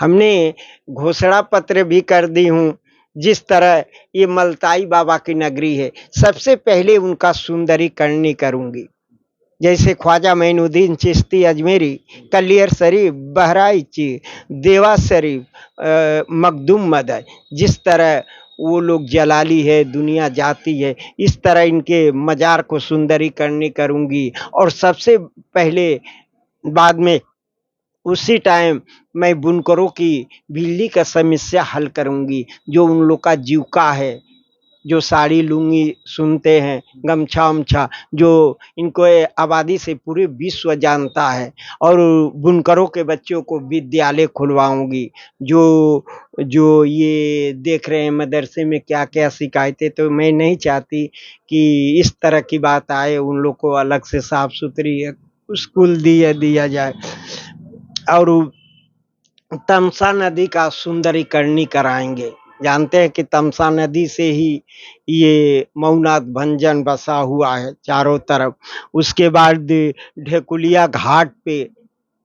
हमने घोषणा पत्र भी कर दी हूँ। जिस तरह ये मलताई बाबा की नगरी है, सबसे पहले उनका सुंदरीकरण करूँगी। जैसे ख्वाजा मोइनुद्दीन चिश्ती अजमेरी, कलियर शरीफ, बहराइच, देवास शरीफ, मखदूम मदन, जिस तरह वो लोग जलाली है, दुनिया जाती है, इस तरह इनके मज़ार को सुंदरीकरण करूँगी। और सबसे पहले बाद में उसी टाइम मैं बुनकरों की बिजली का समस्या हल करूँगी। जो उन लोग का जीविका है, जो साड़ी लुंगी सुनते हैं, गमछा-वमछा, जो इनको आबादी से पूरे विश्व जानता है। और बुनकरों के बच्चों को विद्यालय खुलवाऊँगी। जो जो ये देख रहे हैं मदरसे में क्या-क्या शिकायतें, तो मैं नहीं चाहती कि इस तरह की बात आए। उन लोग को अलग से साफ-सुथरी स्कूल दिया जाए। और तमसा नदी का सुंदरीकरण कराएँगे। जानते हैं कि तमसा नदी से ही ये मऊनाथ भंजन बसा हुआ है चारों तरफ। उसके बाद ढेकुलिया घाट पे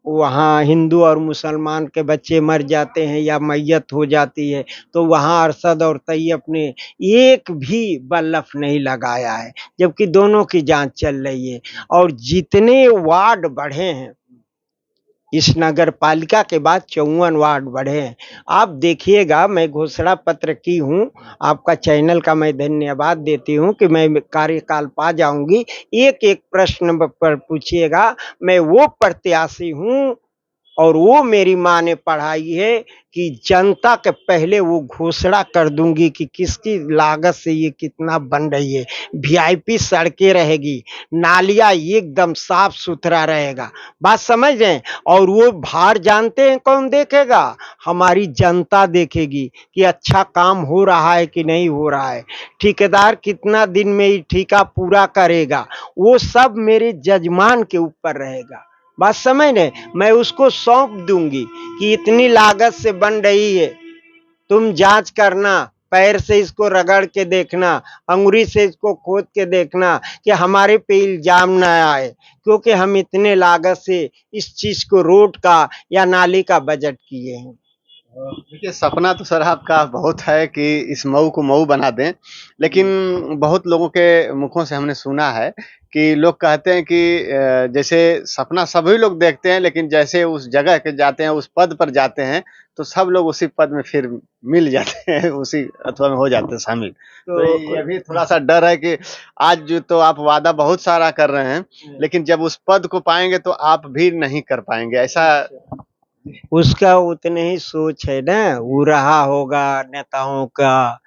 वहाँ हिंदू और मुसलमान के बच्चे मर जाते हैं या मैयत हो जाती है, तो वहाँ अरशद और तैयब ने एक भी बल्लफ नहीं लगाया है, जबकि दोनों की जाँच चल रही है। और जितने वार्ड बढ़े हैं इस नगर पालिका के बाद 54 वार्ड बढ़े हैं। आप देखिएगा, मैं घोषणा पत्र की हूँ, आपका चैनल का मैं धन्यवाद देती हूँ कि मैं कार्यकाल पा जाऊँगी। एक-एक प्रश्न पर पूछिएगा, मैं वो प्रत्याशी हूँ और वो मेरी माँ ने पढ़ाई है कि जनता के पहले वो घोषणा कर दूँगी कि किसकी लागत से ये कितना बन रही है। वीआईपी सड़कें रहेगी, नालियाँ एकदम साफ-सुथरा रहेगा। बात समझ रहे हैं? और वो भार जानते हैं कौन देखेगा? हमारी जनता देखेगी कि अच्छा काम हो रहा है कि नहीं हो रहा है। ठेकेदार कितना दिन में ये ठेका पूरा करेगा, वो सब मेरे जजमान के ऊपर रहेगा। बात समझ रहे? मैं उसको सौंप दूँगी कि इतनी लागत से बन रही है, तुम जाँच करना, पैर से इसको रगड़ के देखना, अंगुरी से इसको खोद के देखना कि हमारे पे इल्ज़ाम ना आए, क्योंकि हम इतने लागत से इस चीज़ को रोड का या नाले का बजट किए हैं। देखिए, सपना तो सर आपका बहुत है कि इस मऊ को मऊ बना दें, लेकिन बहुत लोगों के मुखों से हमने सुना है कि लोग कहते हैं कि जैसे सपना सभी लोग देखते हैं, लेकिन जैसे उस जगह के जाते हैं, उस पद पर जाते हैं, तो सब लोग उसी पद में फिर मिल जाते हैं, उसी अथवा में हो जाते हैं शामिल। तो ये भी थोड़ा-सा डर है कि आज जो तो आप वादा बहुत सारा कर रहे हैं, लेकिन जब उस पद को पाएँगे तो आप भी नहीं कर पाएँगे, ऐसा उसका उतने ही सोच है ना, वो रहा होगा नेताओं का,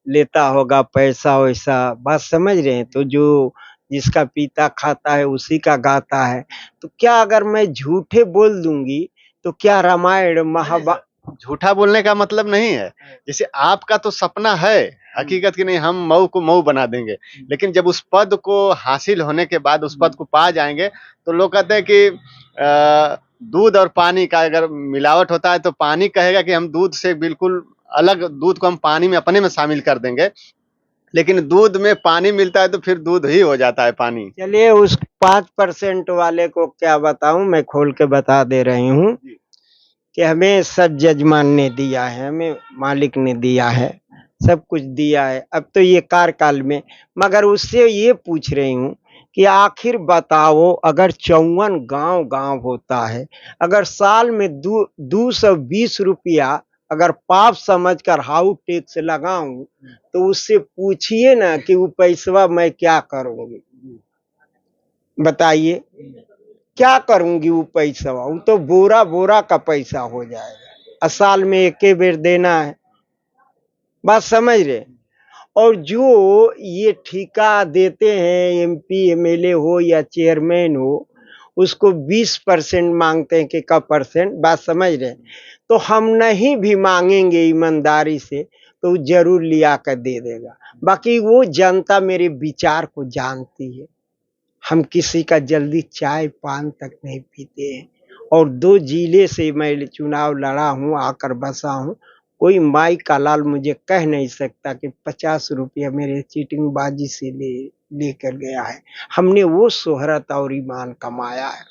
लेता होगा पैसा-वैसा, बात समझ रहे हैं? तो जो जिसका पीता खाता है उसी का गाता है। तो क्या अगर मैं झूठे बोल दूँगी, तो क्या रामायण महाभा झूठा बोलने का मतलब नहीं है। जैसे आपका तो सपना है, हकीकत की नहीं हम मऊ को मऊ बना देंगे। लेकिन जब उस पद को हासिल होने के बाद उस पद को पा जाएँगे, तो लोग कहते हैं कि दूध और पानी का अगर मिलावट होता है तो पानी कहेगा कि हम दूध से बिल्कुल अलग दूध को हम पानी में अपने में शामिल कर देंगे। लेकिन दूध में पानी मिलता है तो फिर दूध ही हो जाता है पानी। चलिए उस 5% वाले को क्या बताऊँ, मैं खोल के बता दे रही हूँ कि हमें सब जजमान ने दिया है, हमें मालिक ने दिया है, सब कुछ दिया है। अब तो ये कार्यकाल में, मगर उससे ये पूछ रही हूँ कि आखिर बताओ, अगर 54 गाँव-गाँव होता है, अगर साल में 220 रुपया अगर पाप समझकर हाउस टैक्स लगाऊँ, तो उससे पूछिए ना कि वो पैसवा मैं क्या करूँगी? बताइए, क्या करूँगी वो पैसवा? वो तो बोरा-बोरा का पैसा हो जाएगा और साल में एके बेर देना है। बात समझ रहे? और जो ये ठेका देते हैं एमपी, एमएलए हो या चेयरमैन हो, उसको 20% माँगते हैं कि का परसेंट, बात समझ रहे हैं? तो हम नहीं भी माँगेंगे ईमानदारी से, तो वो ज़रूर लिया कर दे देगा। बाकी वो जनता मेरे विचार को जानती है। हम किसी का जल्दी चाय-पान तक नहीं पीते हैं। और 2 जिले से मैं चुनाव लड़ा हूँ, आकर बसा हूँ। कोई माई का लाल मुझे कह नहीं सकता कि 50 रुपया मेरे चीटिंगबाज़ी से लेकर गया है। हमने वो शोहरत और ईमान कमाया है।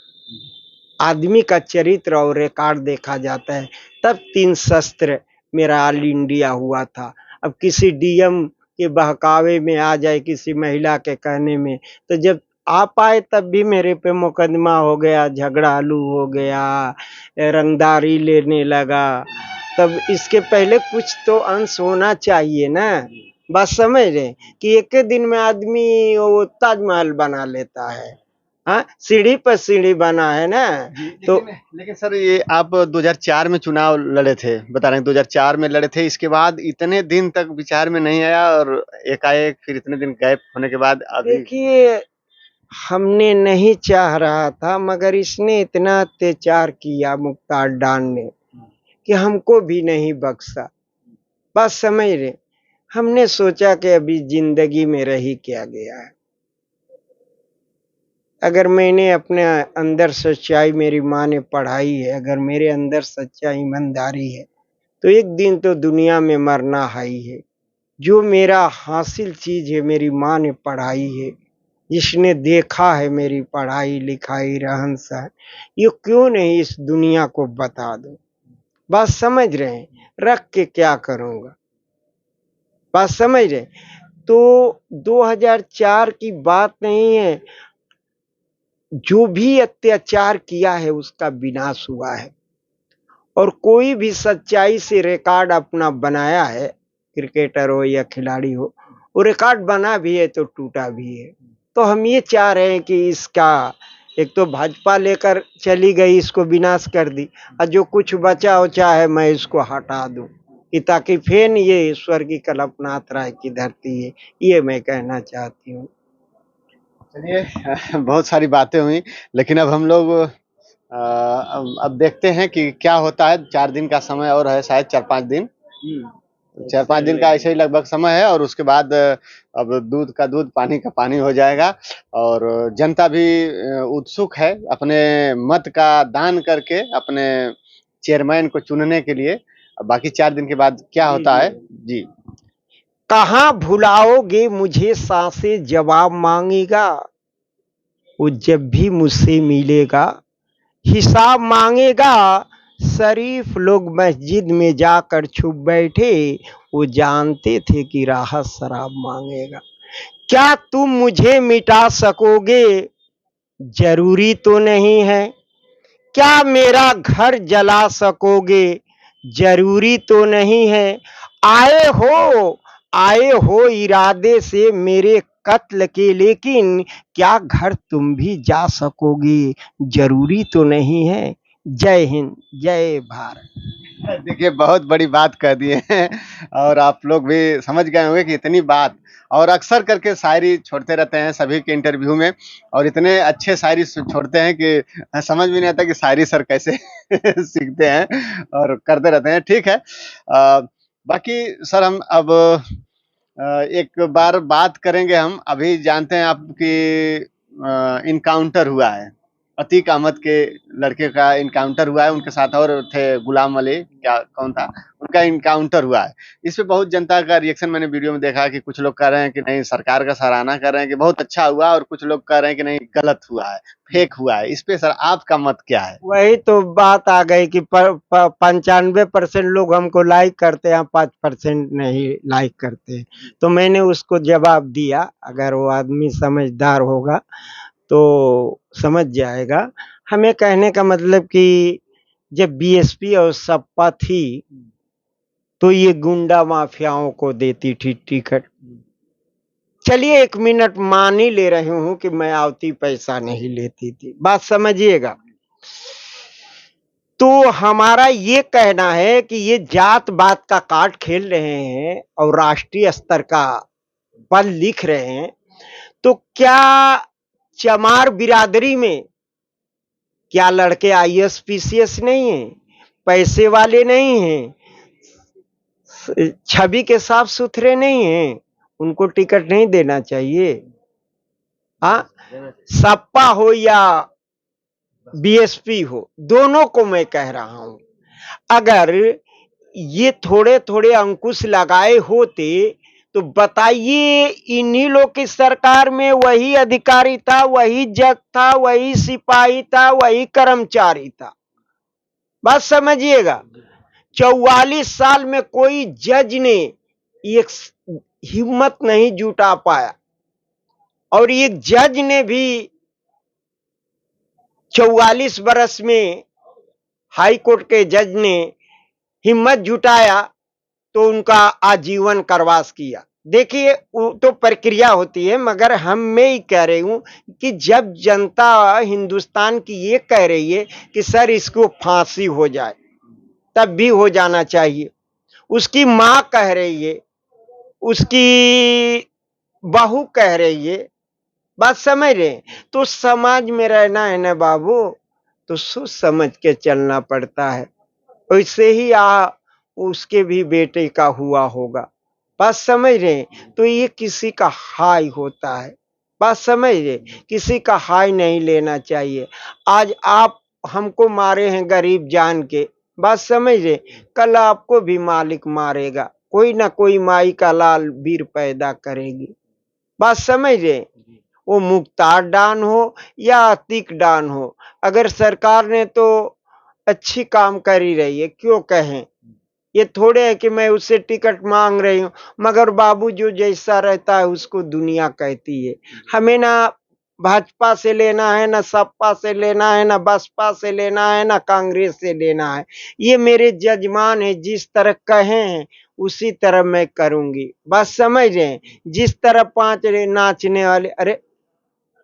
आदमी का चरित्र और रिकॉर्ड देखा जाता है। तब 3 शस्त्र मेरा ऑल इंडिया हुआ था। अब किसी डीएम के बहकावे में आ जाए, किसी महिला के कहने में, तो जब आप आए तब भी मेरे पे मुकदमा हो गया, झगड़ालू हो गया, रंगदारी लेने लगा। तब इसके पहले कुछ तो अंश होना चाहिए ना। बात समझ रहे हैं कि एक ही दिन में आदमी वो ताजमहल बना लेता है। हाँ, सीढ़ी पर सीढ़ी बना है ना। तो लेकिन सर ये आप 2004 में चुनाव लड़े थे, बता रहे हैं 2004 में लड़े थे, इसके बाद इतने दिन तक विचार में नहीं आया और एकाएक फिर इतने दिन गैप होने के बाद अभी। देखिए, हमने नहीं चाह रहा था, मगर इसने इतना अत्याचार किया मुख्तार डान ने कि हमको भी नहीं बख्शा। बात समझ रहे। हमने सोचा कि अभी जिंदगी में रही क्या गया है। अगर मैंने अपने अंदर सच्चाई मेरी माँ ने पढ़ाई है, अगर मेरे अंदर सच्चा ईमानदारी है, तो एक दिन तो दुनिया में मरना ही है। जो मेरा हासिल चीज है मेरी माँ ने पढ़ाई है, जिसने देखा है मेरी पढ़ाई लिखाई रहन सहन, ये क्यों नहीं इस दुनिया को बता दूं। बात समझ रहे हैं। रख के क्या करूंगा। बात समझ रहे। तो 2004 की बात नहीं है। जो भी अत्याचार किया है उसका विनाश हुआ है, और कोई भी सच्चाई से रिकॉर्ड अपना बनाया है, क्रिकेटर हो या खिलाड़ी हो, वो रिकॉर्ड बना भी है तो टूटा भी है। तो हम ये चाह रहे हैं कि इसका एक तो भाजपा लेकर चली गई, इसको विनाश कर दी, और जो कुछ बचा उचा है मैं इसको हटा दूं, कि ताकि फिर ये स्वर्गीय कल्पनाथ राय की धरती है। ये मैं कहना चाहती हूँ। चलिए बहुत सारी बातें हुई, लेकिन अब हम लोग अब देखते हैं कि क्या होता है। 4 दिन का समय और है, शायद 4-5 दिन, 4-5 दिन का ऐसे ही लगभग समय है, और उसके बाद अब दूध का दूध पानी का पानी हो जाएगा। और जनता भी उत्सुक है अपने मत का दान करके अपने चेयरमैन को चुनने के लिए। अब बाकी 4 दिन के बाद क्या होता है जी। कहाँ भुलाओगे मुझे सांसें जवाब मांगेगा, वो जब भी मुझसे मिलेगा हिसाब मांगेगा। शरीफ लोग मस्जिद में जाकर छुप बैठे, वो जानते थे कि राहत शराब मांगेगा। क्या तुम मुझे मिटा सकोगे, जरूरी तो नहीं है। क्या मेरा घर जला सकोगे, जरूरी तो नहीं है। आए हो इरादे से मेरे कत्ल के, लेकिन क्या घर तुम भी जा सकोगे, जरूरी तो नहीं है। जय हिंद, जय भारत। देखिए बहुत बड़ी बात कह दिए हैं, और आप लोग भी समझ गए होंगे कि इतनी बात, और अक्सर करके शायरी छोड़ते रहते हैं सभी के इंटरव्यू में, और इतने अच्छे शायरी छोड़ते हैं कि समझ भी नहीं आता कि शायरी सर कैसे सीखते हैं और करते रहते हैं। ठीक है, बाकी सर हम अब एक बार बात करेंगे। हम अभी जानते हैं आपकी इनकाउंटर हुआ है, अतीक अहमद के लड़के का इनकाउंटर हुआ है, उनके साथ और थे गुलाम अली, क्या कौन था, उनका इनकाउंटर हुआ है। इस पे बहुत जनता का रिएक्शन मैंने वीडियो में देखा कि कुछ लोग कह रहे हैं कि नहीं, सरकार का सराहना कर रहे हैं कि बहुत अच्छा हुआ, और कुछ लोग कह रहे हैं कि नहीं, गलत हुआ है, फेक हुआ है। इस पे सर आपका मत क्या है? वही तो बात आ गई कि 95% लोग हमको लाइक करते हैं, 5% नहीं लाइक करते। तो मैंने उसको जवाब दिया, अगर वो आदमी समझदार होगा तो समझ जाएगा। हमें कहने का मतलब कि जब बीएसपी और सपा थी तो ये गुंडा माफियाओं को देती थी टिकट। चलिए 1 मिनट मान ही ले रही हूं कि मैं आवती पैसा नहीं लेती थी। बात समझिएगा। तो हमारा ये कहना है कि ये जात बात का कार्ड खेल रहे हैं और राष्ट्रीय स्तर का बल लिख रहे हैं। तो क्या चमार बिरादरी में क्या लड़के आईएएस पीसीएस नहीं है, पैसे वाले नहीं हैं, छवि के साफ सुथरे नहीं हैं, उनको टिकट नहीं देना चाहिए? हाँ, सपा हो या बीएसपी हो, दोनों को मैं कह रहा हूं, अगर ये थोड़े थोड़े अंकुश लगाए होते तो बताइए, इन्हीं लोग की सरकार में वही अधिकारी था, वही जज था, वही सिपाही था, वही कर्मचारी था। बात समझिएगा, 44 साल में कोई जज ने एक हिम्मत नहीं जुटा पाया, और एक जज ने भी 44 बरस में, हाई कोर्ट के जज ने हिम्मत जुटाया तो उनका आजीवन कारावास किया। देखिए, तो प्रक्रिया होती है, मगर मैं ही कह रही हूं कि जब जनता हिंदुस्तान की ये कह रही है कि सर इसको फांसी हो जाए, तब भी हो जाना चाहिए। उसकी मां कह रही है, उसकी बहू कह रही है, बात समझ रहे? तो समाज में रहना है ना बाबू, तो सोच समझ के चलना पड़ता है। वैसे ही उसके भी बेटे का हुआ होगा, बात समझ रहे? तो ये किसी का हाय होता है, बात समझ रहे? किसी का हाय नहीं लेना चाहिए। आज आप हमको मारे हैं गरीब जान के, बात समझ रहे? कल आपको भी मालिक मारेगा, कोई ना कोई माई का लाल वीर पैदा करेगी, बात समझ रहे? वो मुख्तार डान हो या अतीक डान हो, अगर सरकार ने तो अच्छी काम कर ही रही है, क्यों कहें? ये थोड़े है कि मैं उससे टिकट मांग रही हूँ, मगर बाबू जो जैसा रहता है उसको दुनिया कहती है। हमें ना भाजपा से लेना है, ना सपा से लेना है, ना बसपा से लेना है, ना कांग्रेस से लेना है। ये मेरे जजमान है, जिस तरह कहे हैं उसी तरह मैं करूंगी, बात समझ रहे हैं? जिस तरह 5 नाचने वाले, अरे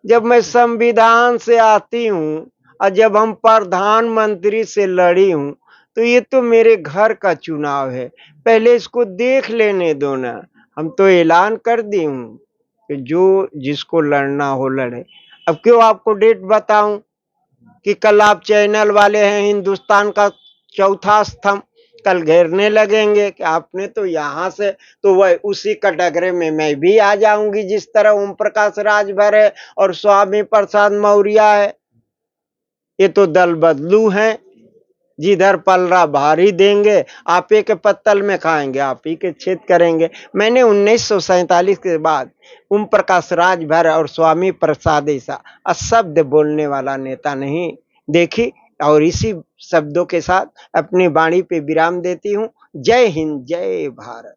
जब मैं संविधान से आती हूँ और जब हम प्रधानमंत्री से लड़ी हूँ, तो ये तो मेरे घर का चुनाव है, पहले इसको देख लेने दो ना। हम तो ऐलान कर दी हूँ कि जो जिसको लड़ना हो लड़े। अब क्यों आपको डेट बताऊं कि कल आप चैनल वाले हैं हिंदुस्तान का चौथा स्तंभ, कल घेरने लगेंगे कि आपने तो यहाँ से, तो वह उसी कटघरे में मैं भी आ जाऊंगी, जिस तरह ओम प्रकाश राजभर है और स्वामी प्रसाद मौर्य है। ये तो दल बदलू हैं, जिधर पलड़ा भारी देंगे आप ही के पत्तल में खाएंगे, आप ही के छेद करेंगे। मैंने 1947 के बाद ओम प्रकाश राजभर और स्वामी प्रसाद ऐसा अशब्द बोलने वाला नेता नहीं देखी। और इसी शब्दों के साथ अपनी वाणी पे विराम देती हूँ। जय हिंद, जय भारत।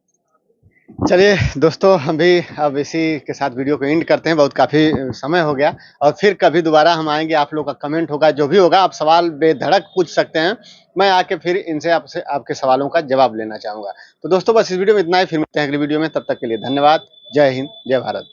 चलिए दोस्तों, हम भी अब इसी के साथ वीडियो को एंड करते हैं, बहुत काफ़ी समय हो गया, और फिर कभी दोबारा हम आएंगे। आप लोग का कमेंट होगा, जो भी होगा आप सवाल बेधड़क पूछ सकते हैं, मैं आके फिर इनसे आपसे आपके सवालों का जवाब लेना चाहूँगा। तो दोस्तों बस इस वीडियो में इतना ही, फिर मिलते हैं अगली वीडियो में, तब तक के लिए धन्यवाद। जय हिंद, जय भारत।